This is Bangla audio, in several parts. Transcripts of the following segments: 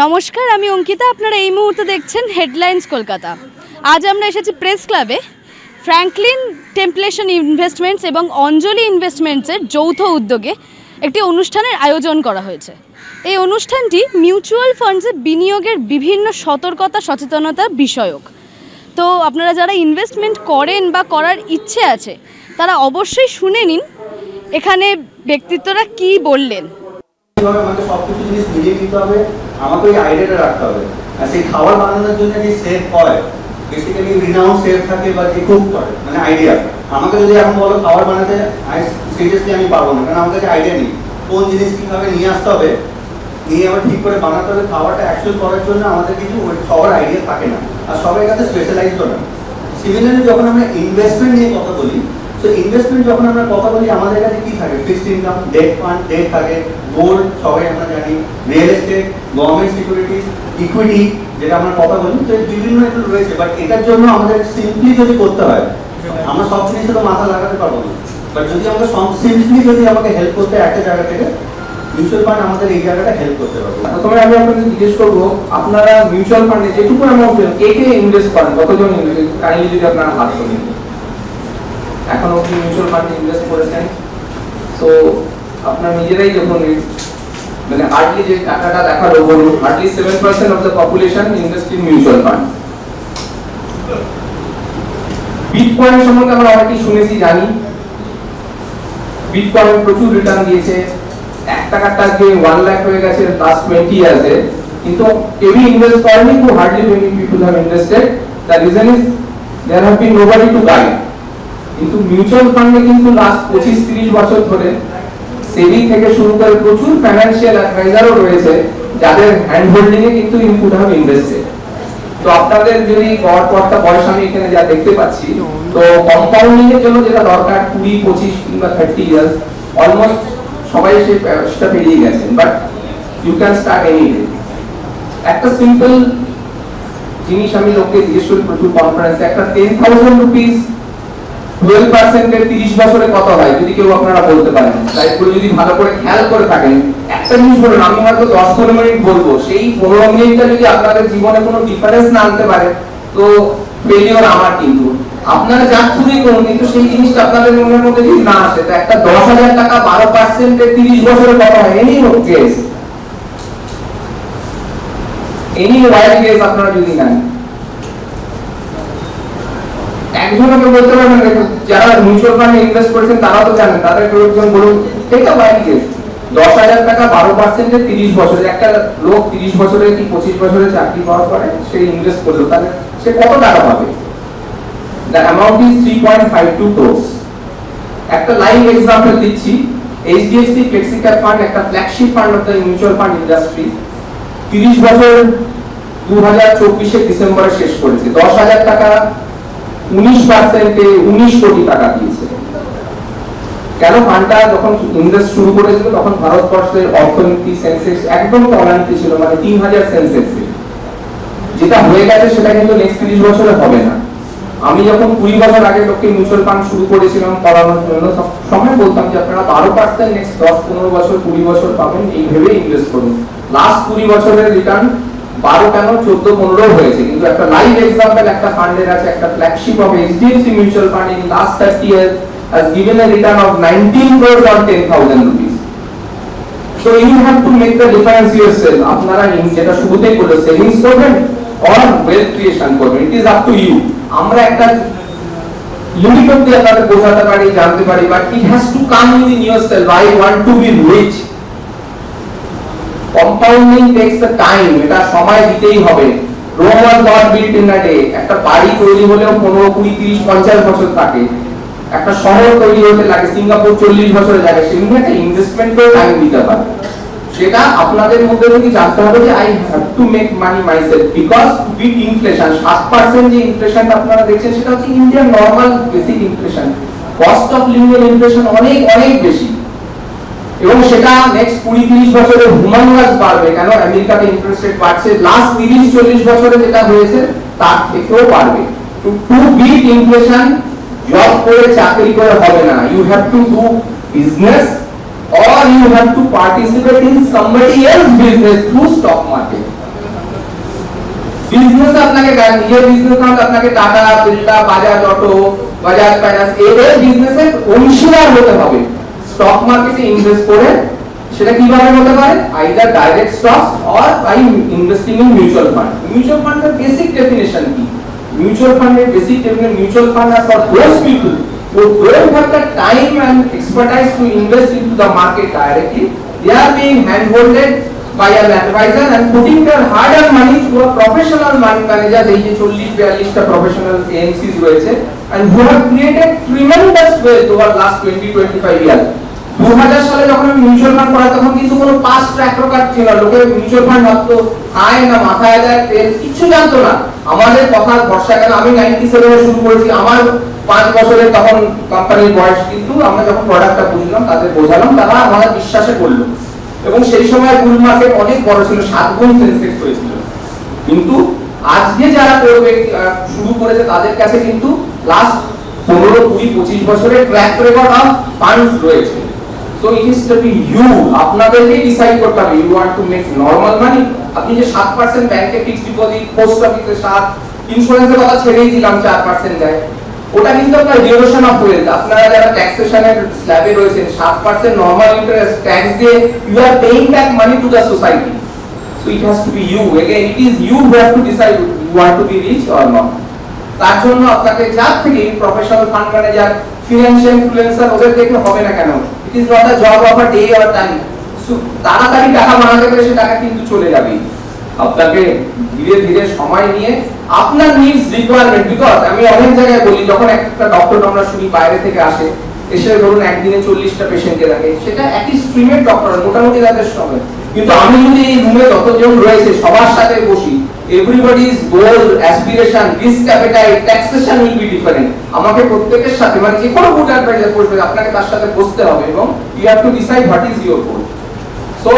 নমস্কার, আমি অঙ্কিতা। আপনারা এই মুহূর্তে দেখছেন হেডলাইন্স কলকাতা। আজ আমরা এসেছি প্রেস ক্লাবে। ফ্র্যাঙ্কলিন টেম্পলেশন ইনভেস্টমেন্টস এবং অঞ্জলি ইনভেস্টমেন্টসের যৌথ উদ্যোগে একটি অনুষ্ঠানের আয়োজন করা হয়েছে। এই অনুষ্ঠানটি মিউচুয়াল ফান্ডসে বিনিয়োগের বিভিন্ন সতর্কতা সচেতনতা বিষয়ক। তো আপনারা যারা ইনভেস্টমেন্ট করেন বা করার ইচ্ছে আছে তারা অবশ্যই শুনে নিন এখানে ব্যক্তিত্বরা কি বললেন। আমাকে সবকিছু জিনিস মিলিয়ে নিতে হবে, আমাকে ওই আইডিয়াটা রাখতে হবে। আর সেই খাবার বানানোর জন্য যে শেফ হয়, বেসিক্যালি রিনাউন্ড শেফ থাকে বা যে কুক করে, মানে আইডিয়া। আমাকে যদি এখন বলো খাবার বানাতে, সিরিয়াসলি আমি পারবো না, কারণ আমার কাছে আইডিয়া নেই কোন জিনিস কীভাবে নিয়ে আসতে হবে, নিয়ে আবার ঠিক করে বানাতে হবে। খাবারটা অ্যাকচুয়াল করার জন্য আমাদের কিছু সবার আইডিয়া থাকে না, আর সবাই কাছে স্পেশালাইজড না। সিমিলারলি যখন আমরা ইনভেস্টমেন্ট নিয়ে কথা বলি, তো ইনভেস্টমেন্ট যখন আমরা কথা বলি আমাদের কাছে কি থাকে? Fixed income, debt fund, debt থাকে, গোল্ড সবাই আমরা জানি, real estate, government securities, equity যেটা আমরা কথা বলি। তো বিভিন্ন এগুলো রয়েছে, বাট এটার জন্য আমাদের সিম্পলি যদি করতে হয়, আমরা সব জিনিসে তো মাথা লাগাতে পারবো না। বাট যদি আমরা সিম্পলি যদি আমাকে হেল্প করতে একটা জায়গা থেকে, মিউচুয়াল ফান্ড আমাদের এই জায়গাটা হেল্প করতে পারবো। প্রথমে আমি আপনাকে জিজ্ঞেস করবো, আপনারা মিউচুয়াল ফান্ডে যেটুকু অ্যামাউন্ট কে কে ইনভেস্ট করেন, কতজন ইনভেস্ট, কাইন্ডলি যদি আপনারা হাত তোলেন। এখন আপনি মিউচুয়াল ফান্ডে ইনভেস্ট করেছেন, সো আপনারা নিজেরাই যখন মানে হার্ডলি যে টাকাটা দেখালো, বলুন hardly 7% of the population invest in mutual fund. Bitcoin সম্বন্ধে আমরা অনেকেই শুনেছি, জানি বিটকয়েন প্রচুর রিটার্ন দিয়েছে। 1 টাকাটা আজকে 1 লাখ হয়ে গেছে লাস্ট 20 ইয়ার্সে, কিন্তু কেউই ইনভেস্ট করেনি। তো hardly 20 people have invested. The reason is there have been nobody to guide. কিন্তু মিউচুয়াল ফান্ডে কিন্তু লাস্ট 25-30 বছর ধরে সেভিং থেকে শুরু করে প্রচুর ফাইন্যান্সিয়াল অ্যাডভাইজারও রয়েছে যাদের হ্যান্ড হোল্ডিং এ কিন্তু ইনপুট have invested. তো আপনাদের যদি গড়পড়টা বয়স আমি এখানে যা দেখতে পাচ্ছি, তো কম্পাউন্ডিং এর জন্য যেটা দরকার 20, 25 কিংবা 30 ইয়ার্স, অলমোস্ট সবাই সেটা পেরিয়ে গেছেন। But you can start any day. একটা সিম্পল জিনিস আমি লোককে জিজ্ঞেস করি প্রচুর কনফারেন্সে, একটা 10,000 রুপিস 12% এর 30 বছরে কত হয় যদি কেউ আপনারা বলতে পারেন। তাই পুরো যদি ভালো করে খেয়াল করে থাকেন, একটা জিনিস বলুন, আমি হয়তো 10-15 মিনিট বলবো, সেই 15 মিনিটটা যদি আপনাদের জীবনে কোনো ডিফারেন্স না আনতে পারে তো ফেলিওর আমার। কিন্তু আপনারা যা খুবই করুন, কিন্তু সেই জিনিসটা আপনাদের মনের মধ্যে যদি না আসে, তো একটা 10,000 টাকা 12% এর 30 বছরে কত হয়? Any guess, any wild guess আপনারা যদি নেন। একজন আমি বলতে পারবেন, যারা মিউচুয়াল ফান্ডে ইনভেস্ট করেছেন তারা তো জানেন, তাদের একজন বলুন এটা ওয়াইল্ড গেস। 10,000 টাকা 12% এর 30 বছরে, একটা লোক 30 বছরে কি 25 বছরে চাকরি পাওয়ার পরে সে ইনভেস্ট করলো, তাহলে সে কত টাকা পাবে? The amount is 3.52 crores. একটা লাইভ এক্সাম্পল দিচ্ছি, HDFC Flexicap Fund একটা flagship fund of the mutual fund industry, 30 বছর 2024 ডিসেম্বরে শেষ করেছে। 10,000 টাকা 19% এ 19 কোটি টাকা দিয়েছে। কেন? ফান্ডটা যখন ইনভেস্ট শুরু করেছিল তখন ভারতবর্ষের অর্থনীতি সেন্সেক্স একদম তলানিতে ছিল, মানে 3000 সেন্সেক্স। যেটা হয়ে গেছে সেটা কিন্তু নেক্সট 30 বছরে হবে না। আমি যখন 20 বছর আগে লোককে মিউচুয়াল ফান্ড শুরু করেছিলাম পড়ানোর জন্য, সময় বলতাম যে আপনারা 12% নেক্সট 10-15 বছর 20 বছর পাবেন, এই ভেবে ইনভেস্ট করুন। লাস্ট 20 বছরের রিটার্ন 12 কেন 14-15 হয়েছে। কিন্তু একটা লাইভ এক্সাম্পল একটা ফান্ডের আছে, একটা flagship of HDFC mutual fund in last 30 years has given a return of 19 crores on 10,000 rupees. So you have to make the difference yourself. আপনারা যেটা শুরুতেই বললো, সেভিংস করবেন or wealth creation করবেন, it is up to you. আমরা একটা লিমিট অবধি আপনাদের বোঝাতে পারি, জানতে পারি, but it has to come within yourself. I want to be rich. Compounding takes the time, এটা সময় দিতেই হবে। Rome was not built in a day. একটা বাড়ি তৈরি হলেও 15, 20, 30, 50 বছর থাকে। একটা শহর তৈরি হতে লাগে, সিঙ্গাপুর 40 বছরে লাগে। সেখানে একটা ইনভেস্টমেন্টও টাইম দিতে হবে। সেটা আপনাদের মধ্যে থেকে জানতে হবে যে I have to make money myself, because with inflation 7% যে ইনফ্লেশনটা আপনারা দেখছেন সেটা হচ্ছে Indian normal basic inflation. Cost of living এর ইনফ্লেশন অনেক অনেক বেশি, এবং সেটা নেক্সট 20-30 বছরে হুমাঙ্গাস বাড়বে। কেন? আমেরিকাতে ইন্টারেস্ট রেট বাড়ছে, লাস্ট 30-40 বছরে যেটা হয়েছে তার থেকেও বাড়বে। টু বিট ইনফ্লেশন জব করে চাকরি করে হবে না। You have to do business or you have to participate in somebody else's business through stock market. বিজনেসে আপনাকে নিজের বিজনেস না আপনাকে tata, Birla, Bajaj auto, Bajaj finance এদের বিজনেসের অংশীদার হতে হবে। স্টক মার্কেটে ইনভেস্ট করে সেটা কিভাবে হতে পারে? Either direct stocks or by investing in mutual fund. Mutual ফান্ডের বেসিক ডেফিনিশন কি? মিউচুয়াল ফান্ডের basic definition, mutual fund are for those people who don't have the time and expertise to invest into the market directly. They are being handholded by an advisor and putting their hard-earned money to a professional money manager, এই যে 40-42টা professional AMCs রয়েছে, and who have created tremendous wealth over last 20-25 years. 2000 সালে যখন আমি মিউচুয়াল ফান্ড করা তখন কিন্তু কোনো পাস্ট ট্র্যাক রেকর্ড ছিল না। লোকে মিউচুয়াল ফান্ড ভাবতো আয় না মাথায় দেয় তেল, কিছু জানতো না। আমাদের কথা ভরসা কেন, আমি 97 এ শুরু করেছি, আমার 5 বছরের তখন কোম্পানির বয়স, কিন্তু আমরা যখন প্রোডাক্টটা বুঝলাম তাদের বোঝালাম, তারা আমাদের বিশ্বাসে করলো। এবং সেই সময় বুল মার্কেট অনেক বড় ছিল, 7 গুণ সেন্সেক্স হয়েছিল। কিন্তু আজকে যারা করবে শুরু করেছে তাদের কাছে কিন্তু লাস্ট 15, 20, 25 বছরের ট্র্যাক রেকর্ড অফ ফান্ডস রয়েছে। So it is to be you, আপনাদেরকেই ডিসাইড করতে হবে, you want to make normal money। আপনি যে 7% ব্যাংকে ফিক্সড ডিপোজিট, পোস্ট অফিসে 7, ইন্স্যুরেন্সের কথা ছেড়েই দিলাম 4% দেয়, ওটা কিন্তু আপনার ডিউরেশন অফ ওয়েলথ। আপনারা যারা ট্যাক্সেশনের স্ল্যাবে রয়েছেন 7% নরমাল ইন্টারেস্ট ট্যাক্স দিয়ে you are paying back money to the society. So it has to be you, again it is you who have to decide you want to be rich or not। তার জন্য আপনাকে যার থেকে professional fund manager, financial influencer ওদের দেখে হবে না কেন। It is not a job of a day or time. তাড়াতাড়ি টাকা বানাতে গেলে সে টাকা কিন্তু চলে যাবে। আপনাকে ধীরে ধীরে সময় নিয়ে আপনার নিডস রিকোয়ারমেন্ট, বিকজ আমি অনেক জায়গায় বলি যখন একটা ডক্টর আমরা শুনি বাইরে থেকে আসে, এসে ধরুন একদিনে 40টা পেশেন্টকে দেখে, সেটা একই স্ট্রিমের ডক্টর মোটামুটি তাদের সময়। কিন্তু আমি যদি এই রুমে যতজন রয়েছে সবার সাথে বসি, everybody's goal, aspiration, risk appetite, taxation will be different। আমাকে প্রত্যেকের সাথে মানে যে কোনো গুড অ্যাডভাইজার করবে আপনাকে তার সাথে বসতে হবে এবং you have to decide what is your goal। So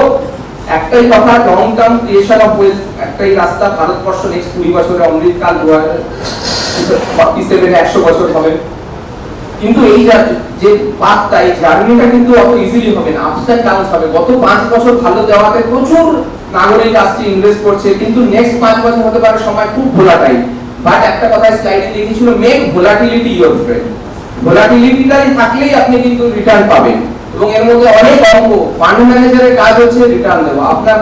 একটাই কথা, long term creation of wealth, একটাই রাস্তা। ভারতবর্ষ নেক্সট 20 বছরে অমৃতকাল 2047 100 বছর হবে। কিন্তু এই যে পাথটা, এই জার্নিটা কিন্তু অত ইজিলি হবে না, আপস এন্ড ডাউনস হবে। গত 5 বছর ভালো দেওয়াতে প্রচুর নাগরিক আসছে ইনভেস্ট করছে, কিন্তু নেক্সট 5 বছর হতে পারে সময় খুব ভোলাটাইল। বাট একটা কথা স্লাইডে দেখিয়েছিল, মেক ভোলাটিলিটি ইওর ফ্রেন্ড। ভোলাটিলিটিটাই থাকলেই আপনি কিন্তু রিটার্ন পাবেন। এবং এর মধ্যে অনেক অঙ্ক, ফান্ড ম্যানেজারের কাজ হচ্ছে রিটার্ন দেওয়া, আপনার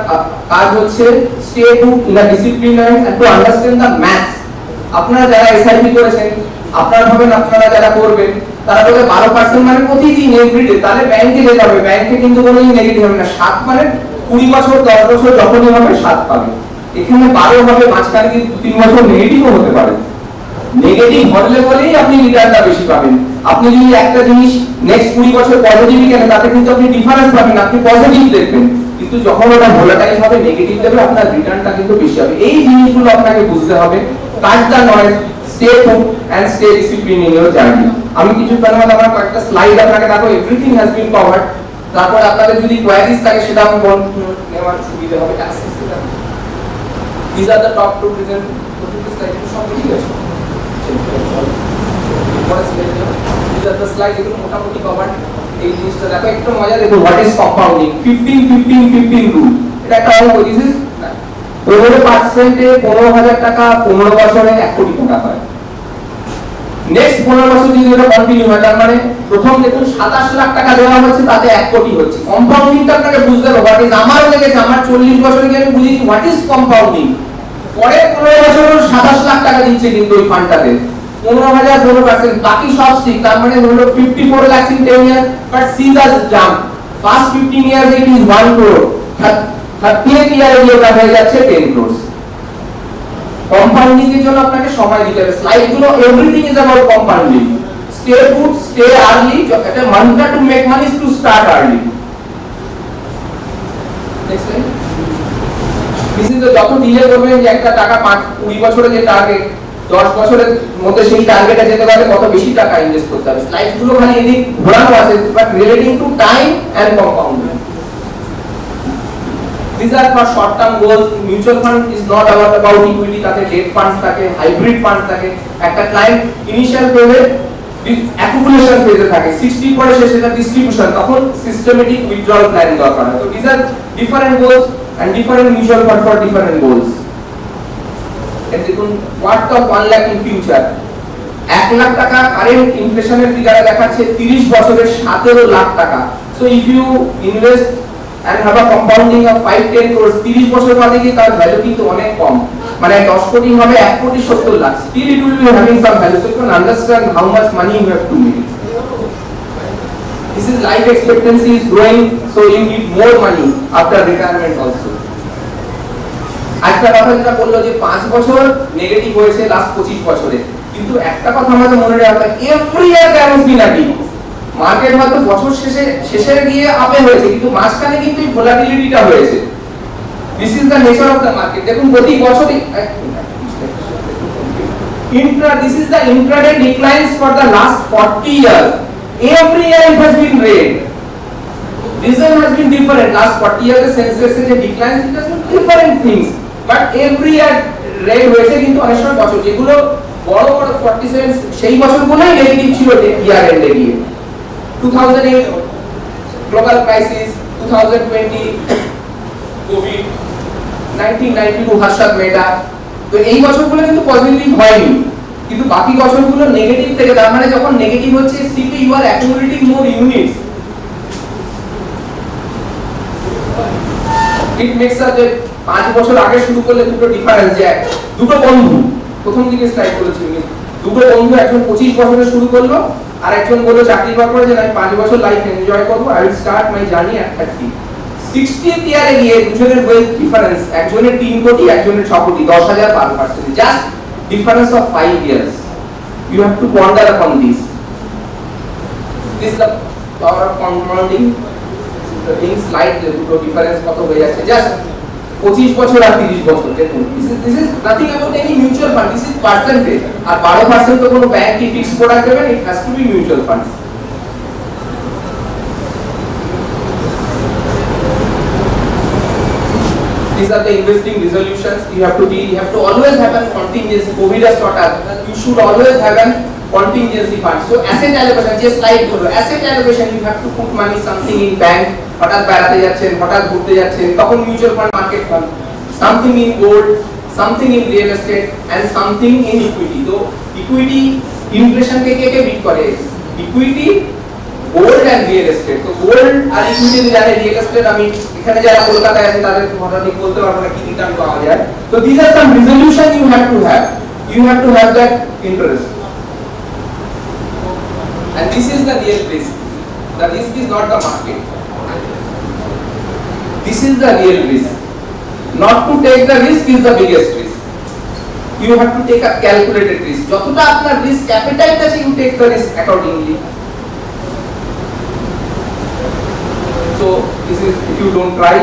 কাজ হচ্ছে stay to in a discipline and to understand the maths. আপনারা যারা এসআইপি করেছেন, আপনারা ভাবেন আপনারা যারা করবেন তারা বলে 12% মানে প্রতিদিন এভরিডে, তাহলে ব্যাংকে যেতে হবে। ব্যাংকে কিন্তু কোনো নেগেটিভ হবে না। 7 মানে 20 বছর 10 বছর যখনই হবে 7 পাবে। এখানে 12 হবে, মাঝখানে কিন্তু 3 বছর নেগেটিভও হতে পারে। নেগেটিভ হলে বলেই আপনি রিটার্নটা বেশি পাবেন। আপনি যদি একটা জিনিস নেক্সট 20 বছর পজিটিভ কেনেন তাতে কিন্তু আপনি ডিফারেন্স পাবেন, আপনি পজিটিভ দেখবেন। কিন্তু যখন ওটা ভোলাটাইল হবে, নেগেটিভ দেবে, আপনার রিটার্নটা কিন্তু বেশি হবে। এই জিনিসগুলো আপনাকে বুঝতে হবে। কাজটা নয়, stay home and stay discipline in your journey. আমি কিছু পরিমাণ আমার কয়েকটা স্লাইড আপনাকে দেখো, এভরিথিং হ্যাজ বিন কভার্ড। তারপর আপনাদের যদি কোয়ারিজ থাকে সেটা আমি নেওয়ার সুবিধা হবে। These are the top 2 reasons for this slide to show you guys. These are the slides এগুলো মোটামুটি কভার্ড। এই জিনিসটা দেখো একটু মজা দেখো, হোয়াট ইজ কম্পাউন্ডিং। 15-15-15 রুল, এটা একটা অঙ্ক। দিস ইজ 15% এ 15,000 টাকা 15 বছরে 1 কোটি টাকা হয়। নেক্সট 15 বছর যদি এটা কন্টিনিউ হয়, তার মানে প্রথম দেখুন 27 লাখ টাকা দেওয়া হচ্ছে, তাতে 1 কোটি হচ্ছে। কম্পাউন্ডিংটা আপনাকে বুঝতে হবে। হোয়াট ইজ, আমার লেগেছে আমার 40 বছরে গিয়ে আমি বুঝেছি হোয়াট ইজ কম্পাউন্ডিং। পরে 15 বছর 27 লাখ টাকা দিচ্ছে কিন্তু ওই ফান্ডটাতে 15,000 15%, বাকি সব ঠিক। তার মানে হলো 54 lakhs in 10 years, but see the jump, first 15 years it is 1 crore, 30th year এটা হয়ে যাচ্ছে 10 crores। কম্পাউন্ডিং এর জন্য আপনাকে সময় দিতে হবে। স্লাইডগুলো everything is about compounding. Stay good, stay early. একটা mantra to make money is to start early. Next line. This is যত ডিলে করবেন যে একটা টাকা 20 বছরে যে টার্গেট, 10 বছরের মধ্যে সেই টার্গেটে যেতে পারে কত বেশি টাকা ইনভেস্ট করতে হবে। স্লাইডগুলো খালি এদিক ঘোরানো আছে, but relating to time and compounding. These are for short term goals. Mutual fund is not about equity, তাতে debt funds থাকে, hybrid funds থাকে। একটা ক্লায়েন্ট ইনিশিয়াল ফেজে অ্যাকুমুলেশন ফেজে থাকে, 60 পরে শেষে এটা ডিস্ট্রিবিউশন, তখন সিস্টেমেটিক উইথড্রল প্ল্যান দরকার হয়। তো these are different goals and different mutual fund for different goals. দেখুন worth of 1 lakh in future, 1 lakh টাকা কারেন্ট ইনফ্লেশনের ফিগারে দেখাচ্ছে 30 বছরের 17 লাখ টাকা। So if you invest and have a compounding of 5-10 crores, 30 বছর বাদে গিয়ে তার ভ্যালু কিন্তু অনেক কম, মানে 10 কোটি হবে 1 কোটি 70 lakh, still it will be having some value. So you can understand how much money you have to make. This is life expectancy is growing, so you need more money after retirement also. একটা কথা যেটা বললো যে 5 বছর নেগেটিভ হয়েছে লাস্ট 25 বছরে, কিন্তু একটা কথা আমাদের মনে রাখতে হবে, every year there has been a dip. Market হয়তো বছর শেষে গিয়ে আপে হয়েছে, কিন্তু মাঝখানে কিন্তু এই ভোলাটিলিটিটা হয়েছে। This is the nature of the market. দেখুন প্রতি বছরই this is the intraday declines for the last 40 years. Every year it has been red. Reason has been different. Last 40 years sensex এর যে declines, it has been different things, but every year red হয়েছে। কিন্তু অনেক সময় বছর যেগুলো বড় বড় 47 সেই বছরগুলোই নেগেটিভ ছিল ইয়ার এন্ডে গিয়ে। 2008 global crisis, 2020 covid, 1992 হর্ষদ মেটা। তো এই বছরগুলো কিন্তু পজিটিভ হয়নি, কিন্তু বাকি বছরগুলো নেগেটিভ থেকে, তার মানে যখন নেগেটিভ হচ্ছে SIP you are accumulating more units. It makes up যে 5 বছর আগে শুরু করলে দুটো ডিফারেন্স, যে দুটো বন্ধু প্রথম দিকে স্লাইড করেছিল, দুটো বন্ধু একজন 25 বছরে শুরু করলো আর একজন বললো চাকরি পাওয়ার পরে যে আমি 5 বছর লাইফ এনজয় করবো, I will start my journey at 30। 60th ইয়ারে গিয়ে দুজনের ওয়েলথ ডিফারেন্স, একজনের 3 কোটি একজনের 6 কোটি, 10,000 12%, just difference of 5 years. You have to ponder upon this. This is the power of compounding. The thing slide the দুটো ডিফারেন্স কত হয়ে যাচ্ছে, জাস্ট 25 বছর আর 30 বছর। দেখুন this is nothing about any mutual fund, this is percentage। আর 12% তো কোনো ব্যাংক কি ফিক্সড প্রোডাক্ট দেবে না, it has to be mutual funds. These are the investing resolutions. You have to always have a contingency. COVID has taught us that you should always have a contingency fund. So asset allocation, just like asset allocation, you have to put money something in bank, হঠাৎ বেড়াতে যাচ্ছেন, হঠাৎ ঘুরতে যাচ্ছেন, তখন mutual fund, market fund, something in gold, something in real estate and something in equity. তো ইকুইটি ইনফ্লেশন কে কে বিট করে? Equity, gold and real estate. তো গোল্ড আর ইকুইটি জানে, রিয়েল এস্টেট আমি এখানে যারা কলকাতায় আছে তাদের হঠাৎ বলতে পারবো না কি রিটার্ন পাওয়া যায়। তো these are some resolution you have to have. You have to have that interest. And this is the real risk. The risk is not the market. This is the real risk. Not to take the risk is the biggest risk. You have to take a calculated risk. যতটা আপনার risk appetite আছে, you take the risk accordingly. So this is, if you don't try,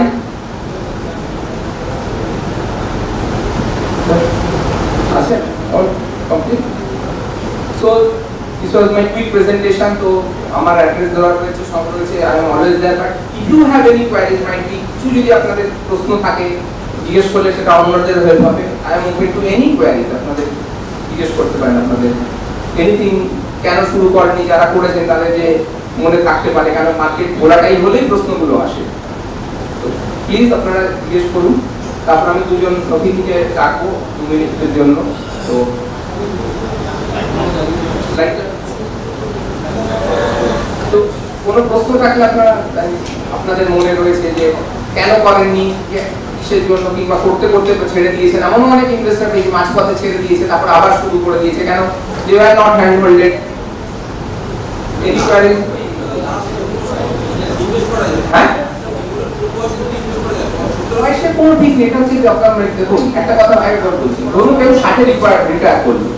all complete. So this was my quick presentation. তো আমার অ্যাড্রেস দেওয়া রয়েছে, সব রয়েছে, I am always there, but if you have any queries, might be কিছু যদি আপনাদের প্রশ্ন থাকে জিজ্ঞেস করলে সেটা অন্যদের হেল্প হবে। I am open to any queries, আপনাদের জিজ্ঞেস করতে পারেন, আপনাদের এনিথিং কেন শুরু করেনি, যারা করেছেন তাদের যে মনে থাকতে পারে, কারণ মার্কেট ভোলাটাইল হলেই প্রশ্নগুলো আসে। তো প্লিজ আপনারা জিজ্ঞেস করুন। তারপর আমি দুজন অতিথিকে ডাকবো 2 মিনিটের জন্য। তো তো কোনো প্রশ্ন থাকলে আপনাদের মনে রয়েছে যে কেন করেননি, কিসের জন্য, কিংবা করতে করতে ছেড়ে দিয়েছেন, এমন অনেক ইনভেস্টর এই মাঝপথে ছেড়ে দিয়েছে, তারপর আবার শুরু করে দিয়েছে, কেন? they were not handholded. any queries? হ্যাঁ, বয়সের কোনো ঠিক নেই, এটা হচ্ছে দেখুন একটা কথা আমি বলছি, ধরুন কেউ 60 রিটায়ার করলো,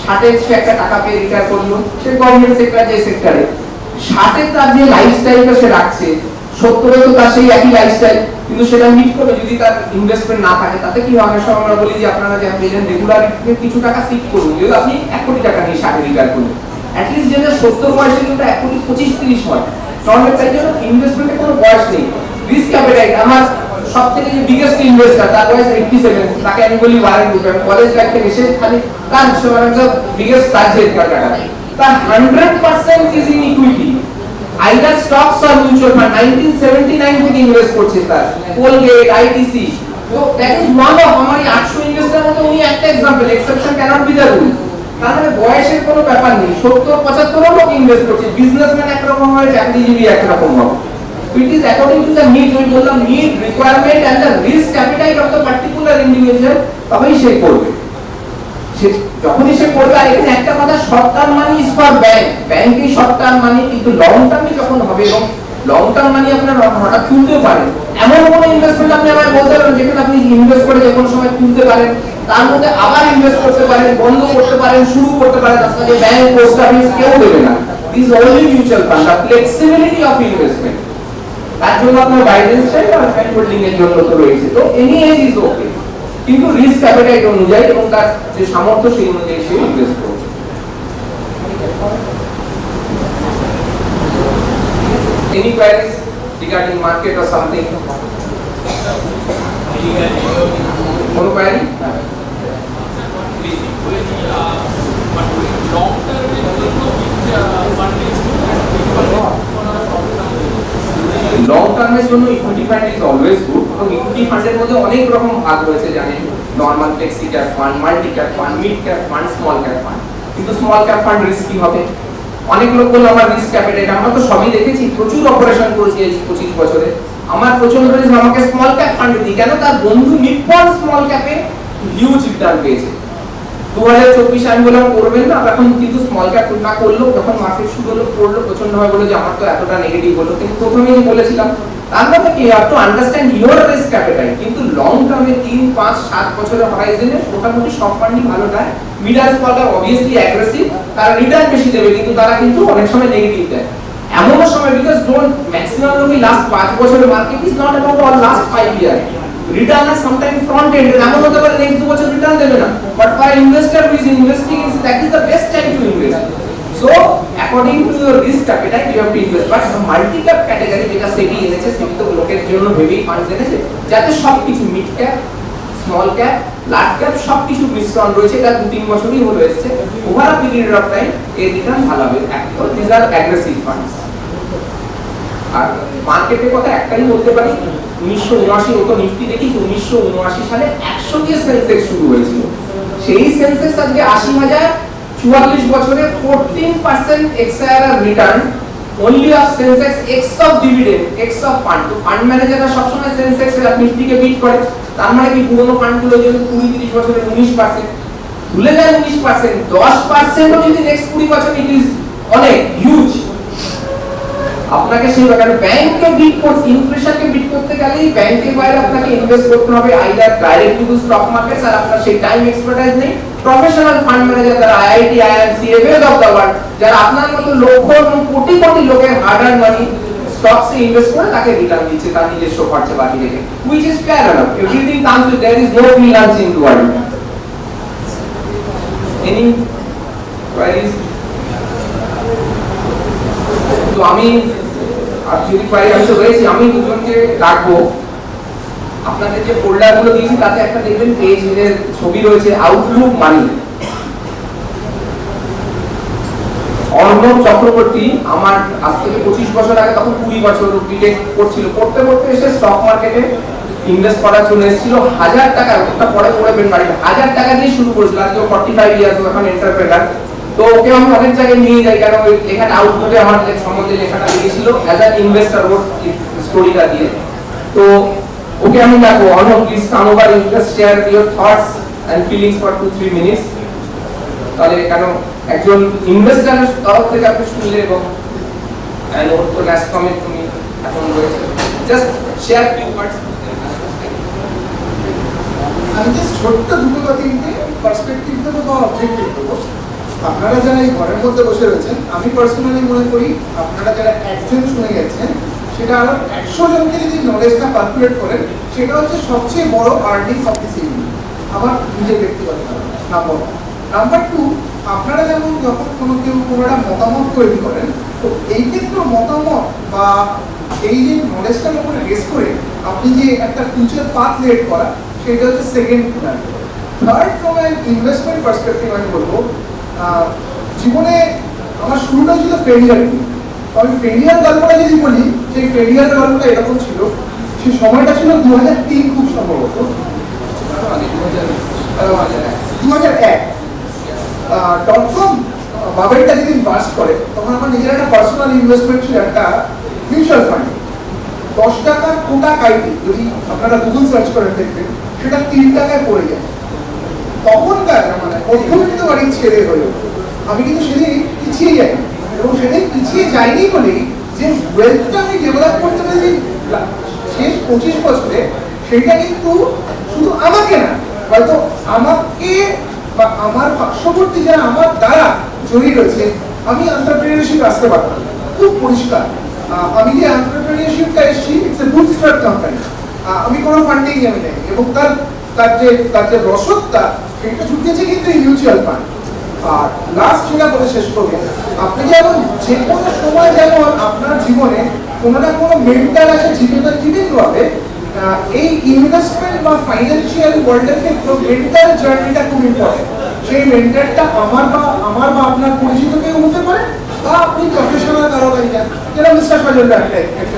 60 সে একটা টাকা পেয়ে রিটায়ার করলো, সে গভর্নমেন্ট সেক্টর যে সেক্টরে, 60 তার যে লাইফস্টাইলটা সে রাখছে, 70 তো তার সেই একই লাইফস্টাইল, কিন্তু সেটা মিট করে যদি তার ইনভেস্টমেন্ট না থাকে, তাতে কি হয়? সব আমরা বলি যে আপনারা যে পেলেন রেগুলার কিছু টাকা সিভ করুন, যদি আপনি 1 কোটি টাকা নিয়ে 60 রিটায়ার করুন, অ্যাটলিস্ট যেটা 70 বয়সে কিন্তু 1 কোটি 25-30 হয়, নর্মাল তাই জন্য ইনভেস্টমেন্টে কোনো বয়স নেই। রিস্ক অ্যাপেটাইট, আমার সবথেকে যে বিগেস্ট ইনভেস্টর, তার বয়স 87, তাকে আমি বলি ওয়ারেন বুফেট, কলেজ লাইফ থেকে এসে খালি তার বিগেস্ট সার্জেট টাকা, তার 100% is in equity, either stocks or mutual fund. 1979 থেকে ইনভেস্ট করছে, তার কোলগেট, আইটিসি। তো দ্যাট ইজ ওয়ান অফ আমার 800 ইনভেস্টর মধ্যে উনি একটা example, exception cannot be the rule. তার মানে বয়সের কোনো ব্যাপার নেই, 70-75 লোক ইনভেস্ট করছে, বিজনেসম্যান একরকম হবে, চাকরিজীবী একরকম হবে। It is according to the needs, we বললাম need, requirement and the risk appetite of the particular individual, তবেই সে করবে। সে যখনই সে করবে, আর এখানে একটা কথা, short term money is for bank, ব্যাংকই শর্ট টার্ম মানি, কিন্তু লং টার্মে যখন হবে, এবং লং টার্ম মানি আপনার হঠাৎ তুলতেও পারেন, এমন কোনো ইনভেস্টমেন্ট আপনি আমায় বলতে পারেন যেখানে আপনি ইনভেস্ট করে যে কোনো সময় তুলতে পারেন, তার মধ্যে আবার ইনভেস্ট করতে পারেন, বন্ধ করতে পারেন, শুরু করতে পারেন, আপনাকে ব্যাংক, পোস্ট অফিস কেউ দেবে না। This only mutual fund, the flexibility of investment, তার জন্য আপনার গাইডেন্স চাই, আর ফাইন হোল্ডিং এর জন্য তো রয়েছে। তো এনি এজ ইজ ওকে, কিন্তু রিস্ক অ্যাপেটাইট অনুযায়ী এবং তার যে সামর্থ্য সেই অনুযায়ী সে ইনভেস্ট করবে। Any queries regarding market or something? কোনো query? লং টার্মের জন্য equity fund is always good, এবং ইকুইটি ফান্ডের মধ্যে অনেক রকম ভাগ রয়েছে জানেন, normal flexi cap fund, multi cap fund, mid cap fund, small cap fund. কিন্তু স্মল ক্যাপ ফান্ড রিস্কি হবে। অনেক লোক বলে আমার রিস্ক ক্যাপিটাল, আমরা তো সবই দেখেছি, প্রচুর অপারেশন করেছি এই 25 বছরে, আমার প্রচন্ড রিস্ক, আমাকে স্মল ক্যাপ ফান্ড দিই কেন? তার বন্ধু নিপ্পন স্মল ক্যাপে হিউজ রিটার্ন পেয়েছে। 2024 আমি বললাম করবেন না, এখন কিন্তু স্মল ক্যাপ না করলো, যখন মার্কেট শুরু হলো পড়লো প্রচন্ড ভাবে, বলে যে আমার তো এতটা নেগেটিভ হলো। কিন্তু প্রথমেই বলেছিলাম তার মধ্যে কি have to understand your risk capital, কিন্তু লং টার্মে 3, 5, 7 বছরের হরাইজনে মোটামুটি সব ফান্ডই ভালো দেয়। মিড আর স্মল ক্যাপ অবভিয়াসলি অ্যাগ্রেসিভ, তারা রিটার্ন বেশি দেবে, কিন্তু তারা কিন্তু অনেক সময় নেগেটিভ দেয়। এমনও সময়, বিকজ ডোন্ট ম্যাক্সিমাম লোকই লাস্ট 5 বছরের market is not about all last 5 year, return আর সামটাইম ফ্রন্ট এন্ড, এমন হতে পারে নেক্সট 2 বছর রিটার্ন দেবে না, but for investor who is investing in that is the best time to invest. So according to your risk capital you have to invest, but multi cap category যেটা সেবি এনেছে, সেবি তো লোকের জন্য ভেবেই ফান্ডস এনেছে, যাতে সবকিছু mid cap, small cap, large cap সবকিছু মিশ্রণ রয়েছে। এটা 2-3 বছরই হলো এসেছে, over a period of time এর রিটার্ন ভালো হবে। একদম দিস আর অ্যাগ্রেসিভ ফান্ডস। আর মার্কেটের কথা একটাই বলতে পারি, 1979 ও তো নিফটি দেখি, 1979 সালে 100 দিয়ে সেন্সেক্স শুরু হয়েছিল, সেই সেন্সেক্স আজকে 80,000, 44 বছরে 14% XIR return only of Sensex x of dividend, x of fund। তো ফান্ড ম্যানেজাররা সবসময় সেন্সেক্স এর নিফটিকে বিট করে, তার মানে কি পুরনো ফান্ডগুলো যদি 20-30 বছরে 19%, ভুলে যায় 19%, 10% ও যদি নেক্সট 20 বছর, ইট ইজ অনেক হিউজ। আপনাকে সেই ব্যাপারে ব্যাংককে বিট করতে, ইনফ্লেশনকে বিট করতে গেলেই ব্যাংকের বাইরে আপনাকে ইনভেস্ট করতে হবে, either direct to stock markets, আর আপনার সেই টাইম এক্সপার্টাইজ নেই, প্রফেশনাল ফান্ড ম্যানেজার যারা IIT, IIM, CFS of the world, যারা আপনার মতো লক্ষ এবং কোটি কোটি লোকের হার্ড আর্ন মানি স্টকসে ইনভেস্ট করে তাকে রিটার্ন দিচ্ছে তার নিজস্ব খরচা বাকি রেখে, which is fair enough, everything comes with, there is no free lunch in the world. Any queries? তো আমি আর যদি পারি, আমি তো রয়েছি, আমি দুজনকে রাখবো। আপনাদের যে ফোল্ডারগুলো দিয়েছি তাতে একটা দেখবেন পেজের ছবি রয়েছে, আউটলুক মানি। অর্ণব চক্রবর্তী আমার আজ থেকে 25 বছর আগে, তখন 20 বছর বিটেক করছিল, পড়তে পড়তে এসে স্টক মার্কেটে ইনভেস্ট করার জন্য এসেছিল। 1000 টাকা, ওটা পরে পড়বেন বাড়িতে, 1000 টাকা দিয়ে শুরু করেছিল, আজকে 45 ইয়ার্স, এখন এন্টারপ্রেনার। তো ওকে আমি অনেক জায়গায় নিয়ে যাই, কারণ ওই লেখাটা আউটলুকে আমার সম্বন্ধে লেখাটা লিখেছিল অ্যাজ অ্যান ইনভেস্টর, ওর স্টোরিটা দিয়ে। তো ওকে আমি ডাকবো, Arnab please come over, you just share your thoughts and feelings for 2-3 minutes. তাহলে কেন একজন ইনভেস্টরের তরফ থেকে আপনি শুনলে, এবং ওর তো লাস্ট কমেন্ট তুমি এখন রয়েছে, জাস্ট শেয়ার ফিউ ওয়ার্ডস। আমি জাস্ট ছোট্ট দুটো কথা কিন্তু পার্সপেক্টিভ দেবো বা অবজেক্টিভ দেবো। আপনারা যারা এই ঘরের মধ্যে বসে রয়েছেন, আমি পার্সোনালি মনে করি আপনারা যারা একজন শুনে গেছেন, সেটা আরো 100 জনকে যদি নলেজটা ক্যালকুলেট করেন, সেটা হচ্ছে সবচেয়ে বড় আর্নিং অফ দিস ইভেনিং, আমার নিজের ব্যক্তিগত নাম্বার 1। নাম্বার 2, আপনারা যেমন যখন কোনো কেউ কোনো একটা মতামত তৈরি করেন, তো এই ক্ষেত্রে মতামত বা এই যে নলেজটার উপরে বেস করে আপনি যে একটা ফিউচার পাথ লেট করা, সেটা হচ্ছে second plan. Third, from an investment perspective আমি বলবো, জীবনে আমার শুরুটা ছিল ফেলিয়ার দিয়ে। আমি ফেলিয়ার গল্পটা যদি বলি, সেই ফেলিয়ার গল্পটা এরকম ছিল, সেই সময়টা ছিল 2003 খুব সম্ভবত, 2001 .com বাবেলটা যেদিন বাস্ট করে তখন আমার নিজের একটা পার্সোনাল ইনভেস্টমেন্ট ছিল একটা মিউচুয়াল ফান্ড। 10 টাকার কোটাক আইডি যদি আপনারা গুগল সার্চ করেন দেখবেন সেটা 3 টাকায় পড়ে যায়। তখনকার মানে মধ্যবিত্ত বাড়ির ছেলে হলো আমি কিন্তু সেদিন পিছিয়ে যাই, এবং সেদিন পিছিয়ে যাইনি বলেই যে ওয়েলথটা আমি ডেভেলপ করতে পেরেছি শেষ 25 বছরে, সেটা কিন্তু শুধু আমাকে না, হয়তো আমাকে বা আমার পার্শ্ববর্তী যারা আমার দ্বারা জড়িয়ে রয়েছে, আমি এন্টারপ্রেনিয়রশিপ আসতে পারতাম খুব পরিষ্কার। আমি যে এন্টারপ্রেনিয়রশিপটা এসেছি, ইটস এ বুটস্ট্র্যাপ কোম্পানি, আমি কোনো ফান্ডিং আমি নেই, এবং তার যে রসদটা সেটা ঝুঁকেছে কিন্তু মিউচুয়াল ফান্ড। আর লাস্ট যেটা বলে শেষ করবো, আপনি যেমন যে কোনো সময় যেমন আপনার জীবনে কোনো না কোনো মেন্টার আছে জীবনভাবে, এই ইনভেস্টমেন্ট বা ফাইন্যান্সিয়াল ওয়ার্ল্ডের ক্ষেত্রে মেন্টাল জার্নিটা খুব ইম্পর্টেন্ট। সেই মেন্টারটা আমার বা আপনার পরিচিত কেউ হতে পারে, বা আপনি প্রফেশনাল কারো কাছে যান, যেটা মিস্টার সজল একটা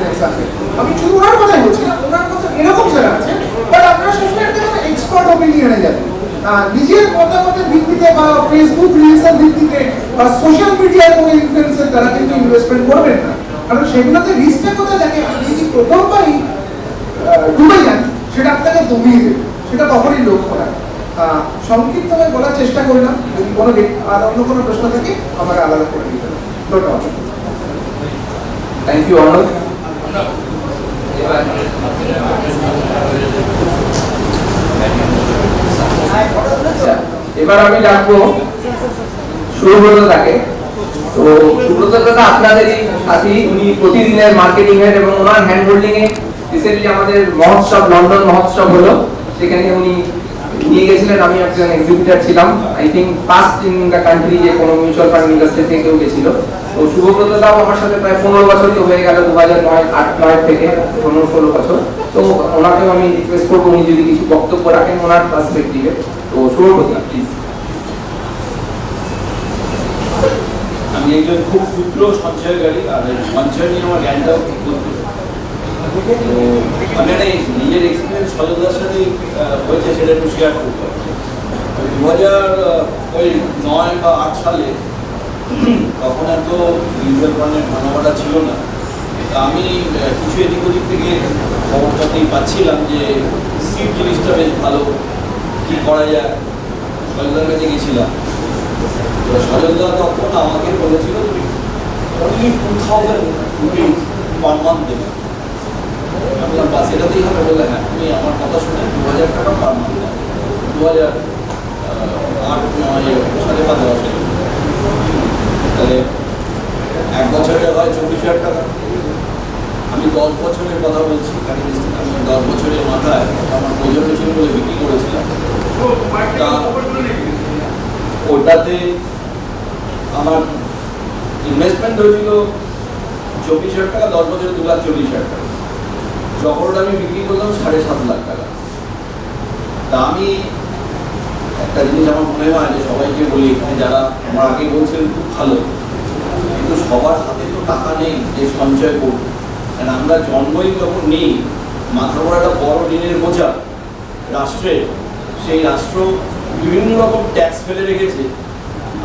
এক্সাম্পল। আমি শুধু ওনার কথাই বলছি না, ওনার কথা এরকম যারা আছে, বাট আপনারা সবসময় একটা এক্সপার্ট ওপিনিয়নে যাবেন। নিজের মতামতের ভিত্তিতে বা ফেসবুক রিলসের ভিত্তিতে বা সোশ্যাল মিডিয়ার কোনো ইনফ্লুয়েন্সের দ্বারা কিন্তু ইনভেস্টমেন্ট করবেন না, কারণ সেগুলোতে রিস্কটা কোথায় থাকে, আপনি যদি প্রথমবারই ডুবে যান সেটা আপনাকে দমিয়ে দেবে, সেটা কখনই লোক করায়। সংক্ষিপ্তভাবে বলার চেষ্টা করলাম, যদি কোনো আর অন্য কোনো প্রশ্ন থাকে আমাকে আলাদা করে দিতে হবে। ধন্যবাদ। Thank you Arnab. এবার আমি ডাকবো সুব্রতদাকে। তো সুব্রতদা আপনাদেরই সাথী, উনি প্রতিদিনের মার্কেটিং এর এবং ওনার হ্যান্ড হোল্ডিং এ রিসেন্টলি আমাদের মহোৎসব, লন্ডন মহোৎসব হলো, সেখানে উনি নিয়ে গেছিলেন, আমি একজন এক্সিবিটর ছিলাম। I think first in the country যে কোনো মিউচুয়াল ফান্ড ইন্ডাস্ট্রি থেকে কেউ গেছিল। তো শুভব্রতদাও আমার সাথে প্রায় 15 বছর তো হয়ে গেল, 2009 থেকে 15-16 বছর। তো ওনাকেও আমি রিকোয়েস্ট করবো উনি যদি কিছু বক্তব্য রাখেন ওনার পার্সপেক্টিভে। তো শুভব্রতদা প্লিজ। আমি একজন খুব ক্ষুদ্র সঞ্চয়কারী, আর সঞ্চয় নিয়ে আমার জ্ঞানটাও খুব ক্ষুদ্র। তো আমি একটা নিজের এক্সপিরিয়েন্স সজলদার সাথে হয়েছে, সেটা একটু শেয়ার করতে হবে। 2009 বা 8 সালে তখন এত মিউচুয়াল ফান্ডের ভাঙাবাটা ছিল না। তা আমি কিছু এদিক ওদিক থেকে খবরটাতেই পাচ্ছিলাম যে সিট জিনিসটা বেশ ভালো, কী করা যায়। সজলদার কাছে গেছিলাম, তো সজলদা তখন আমাকে বলেছিল তুমি অনলি 2000 রুপিস পার মান্থ দেবে। আমি বাস এটাতেই হবে বলে, হ্যাঁ তুমি আমার কথা শুনে 2000 টাকা পার মান্থ দেবে। 2008, 9 সাড়ে 5 বছর, তাহলে 1 বছরে হয় 24,000 টাকা। আমি 10 বছরের কথা বলছি, কারণ আমি 10 বছরের মাথায় আমার প্রয়োজন ছিল বলে বিক্রি করেছিলাম। ওটাতে আমার ইনভেস্টমেন্ট হয়েছিল 24,000 টাকা, 10 বছরে 2,40,000 টাকা। যখন ওটা আমি বিক্রি করলাম 7.5 লাখ টাকা। তা আমি একটা জিনিস আমার মনে হয় যে সবাইকে বলি, এখানে যারা আমার আগে বলছেন খুব ভালো, কিন্তু সবার হাতে তো টাকা নেই যে সঞ্চয় করবো। কারণ আমরা জন্মই যখন নেই, মাথার উপর একটা বড় ঋণের বোঝা রাষ্ট্রে, সেই রাষ্ট্র বিভিন্ন রকম ট্যাক্স ফেলে রেখেছে।